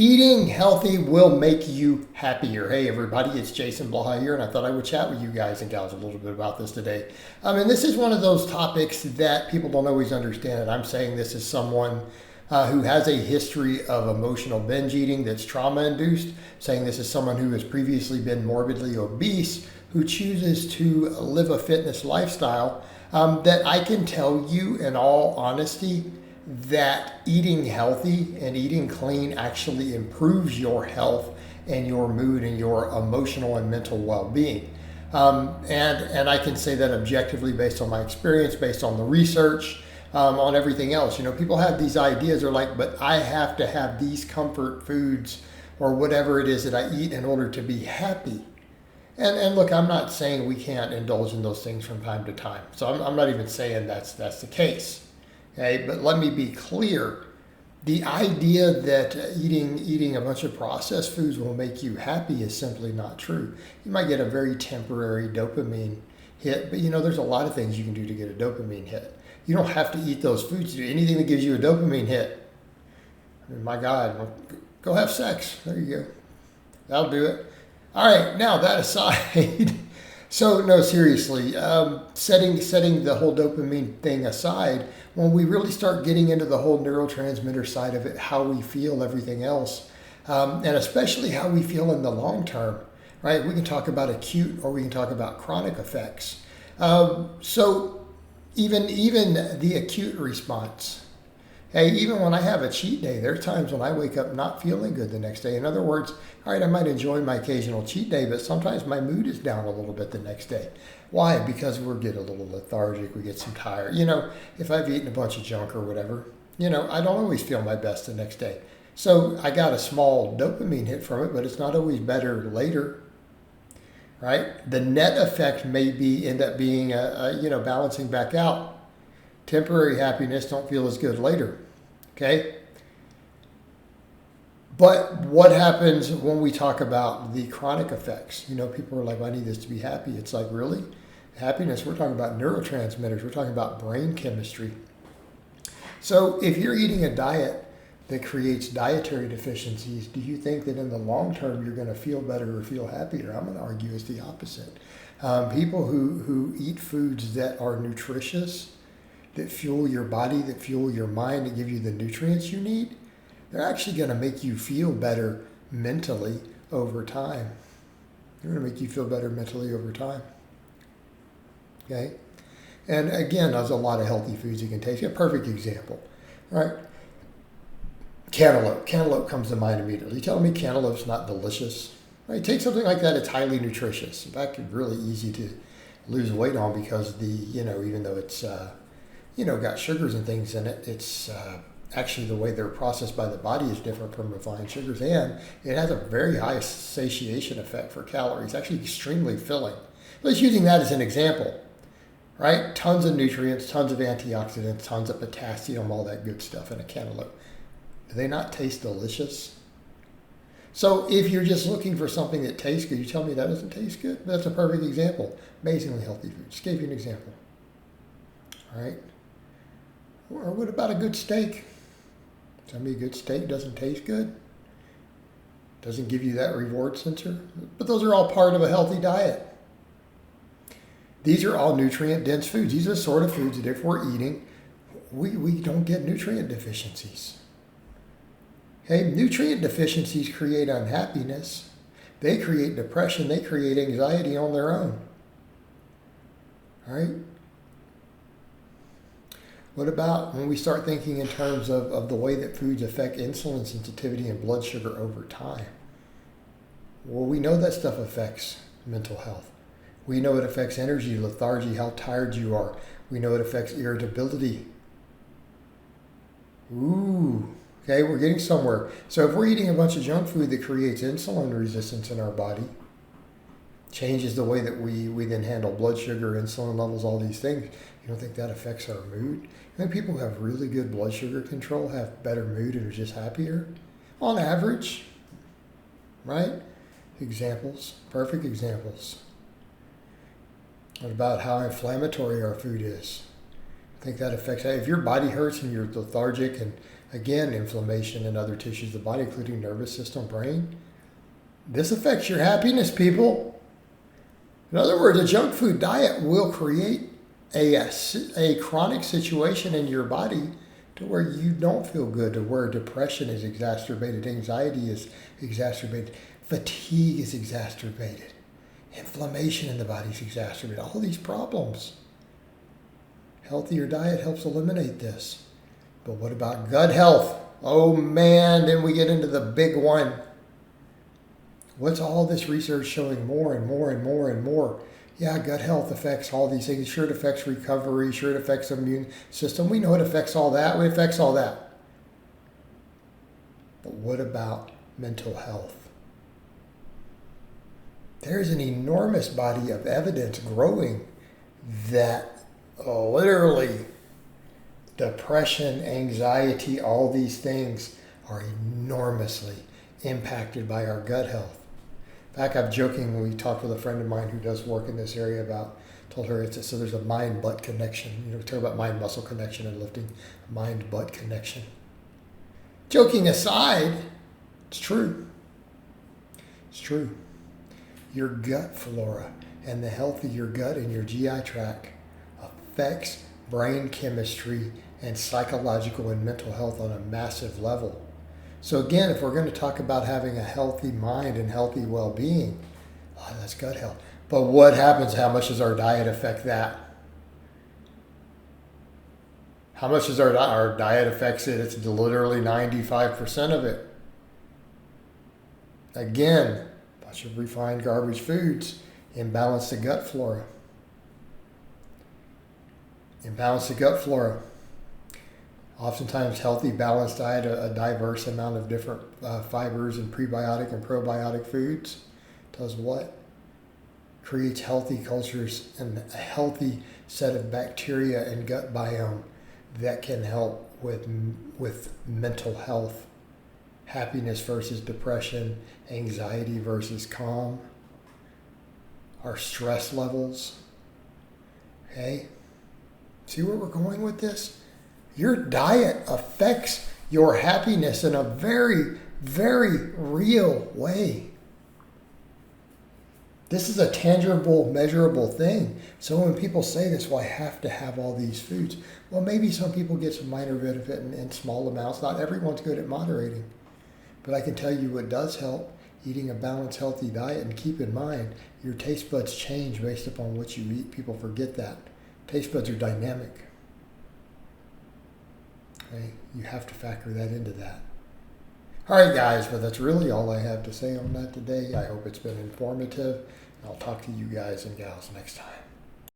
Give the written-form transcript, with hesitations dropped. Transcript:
Eating healthy will make you happier. Hey everybody, it's Jason Blaha here, and I thought I would chat with you guys and gals a little bit about this today. And this is one of those topics that people don't always understand. And I'm saying this as someone who has a history of emotional binge eating that's trauma-induced. Saying this as someone who has previously been morbidly obese, who chooses to live a fitness lifestyle. That I can tell you in all honesty that eating healthy and eating clean actually improves your health and your mood and your emotional and mental well-being. And I can say that objectively based on my experience, based on the research, on everything else. You know, people have these ideas, they're like, but I have to have these comfort foods or whatever it is that I eat in order to be happy. And look, I'm not saying we can't indulge in those things from time to time. So I'm not even saying that's the case. Okay, but let me be clear. The idea that eating a bunch of processed foods will make you happy is simply not true. You might get a very temporary dopamine hit, but you know, there's a lot of things you can do to get a dopamine hit. You don't have to eat those foods to do anything that gives you a dopamine hit. I mean, my God, go have sex. There you go. That'll do it. All right, now that aside, so no, seriously, setting the whole dopamine thing aside, when we really start getting into the whole neurotransmitter side of it, how we feel, everything else, and especially how we feel in the long term, right? We can talk about acute or we can talk about chronic effects. So even the acute response, hey, even when I have a cheat day, there are times when I wake up not feeling good the next day. In other words, all right, I might enjoy my occasional cheat day, but sometimes my mood is down a little bit the next day. Why? Because we get a little lethargic, we get some tired. You know, if I've eaten a bunch of junk or whatever, you know, I don't always feel my best the next day. So I got a small dopamine hit from it, but it's not always better later, right? The net effect may end up being balancing back out. Temporary happiness, don't feel as good later, okay? But what happens when we talk about the chronic effects? You know, people are like, I need this to be happy. It's like, really? Happiness, we're talking about neurotransmitters. We're talking about brain chemistry. So if you're eating a diet that creates dietary deficiencies, do you think that in the long term you're going to feel better or feel happier? I'm going to argue it's the opposite. People who eat foods that are nutritious, that fuel your body, that fuel your mind, that give you the nutrients you need, they're actually going to make you feel better mentally over time. They're going to make you feel better mentally over time. Okay? And again, there's a lot of healthy foods you can taste. A perfect example, right? Cantaloupe. Cantaloupe comes to mind immediately. You telling me cantaloupe's not delicious? Right? Take something like that, it's highly nutritious. In fact, it's really easy to lose weight on because even though it's got sugars and things in it, it's actually the way they're processed by the body is different from refined sugars, and it has a very high satiation effect for calories, actually extremely filling. Let's using that as an example, right? Tons of nutrients, tons of antioxidants, tons of potassium, all that good stuff in a cantaloupe. Do they not taste delicious? So if you're just looking for something that tastes good, you tell me that doesn't taste good? That's a perfect example. Amazingly healthy food. Just gave you an example. All right? Or what about a good steak? Tell me a good steak doesn't taste good? Doesn't give you that reward sensor? But those are all part of a healthy diet. These are all nutrient-dense foods. These are the sort of foods that if we're eating, we don't get nutrient deficiencies. Okay? Nutrient deficiencies create unhappiness. They create depression. They create anxiety on their own. All right? What about when we start thinking in terms of the way that foods affect insulin sensitivity and blood sugar over time? Well, we know that stuff affects mental health. We know it affects energy, lethargy, how tired you are. We know it affects irritability. Ooh, okay, we're getting somewhere. So if we're eating a bunch of junk food that creates insulin resistance in our body, changes the way that we then handle blood sugar, insulin levels, all these things, you don't think that affects our mood? I think people who have really good blood sugar control have better mood and are just happier on average, right? Examples, perfect examples. What about how inflammatory our food is? I think that affects, if your body hurts and you're lethargic and Again, inflammation in other tissues of the body, including nervous system, brain. This affects your happiness, people. In other words, a junk food diet will create a chronic situation in your body to where you don't feel good, to where depression is exacerbated, anxiety is exacerbated, fatigue is exacerbated, inflammation in the body is exacerbated, all these problems. Healthier diet helps eliminate this. But what about gut health? Oh man, then we get into the big one. What's all this research showing more and more and more and more? Yeah, gut health affects all these things. Sure, it affects recovery. Sure, it affects the immune system. We know it affects all that. It affects all that. But what about mental health? There's an enormous body of evidence growing that literally depression, anxiety, all these things are enormously impacted by our gut health. In fact, I'm joking, we talked with a friend of mine who does work in this area told her so there's a mind-butt connection. We talk about mind-muscle connection and lifting, mind-butt connection. Joking aside, it's true. It's true. Your gut flora and the health of your gut and your GI tract affects brain chemistry and psychological and mental health on a massive level. So again, if we're going to talk about having a healthy mind and healthy well-being, that's gut health. But what happens? How much does our diet affect that? How much does our diet affects it? It's literally 95% of it. Again, a bunch of refined garbage foods imbalance the gut flora. Imbalance the gut flora. Oftentimes, healthy, balanced diet, a diverse amount of different fibers and prebiotic and probiotic foods, does what? Creates healthy cultures and a healthy set of bacteria and gut biome that can help with mental health, happiness versus depression, anxiety versus calm, our stress levels. Okay? See where we're going with this? Your diet affects your happiness in a very, very real way. This is a tangible, measurable thing. So when people say this, well, I have to have all these foods. Well, maybe some people get some minor benefit in small amounts. Not everyone's good at moderating. But I can tell you what does help, eating a balanced, healthy diet. And keep in mind, your taste buds change based upon what you eat. People forget that. Taste buds are dynamic. Okay? You have to factor that into that. All right, guys, but that's really all I have to say on that today. I hope it's been informative. I'll talk to you guys and gals next time.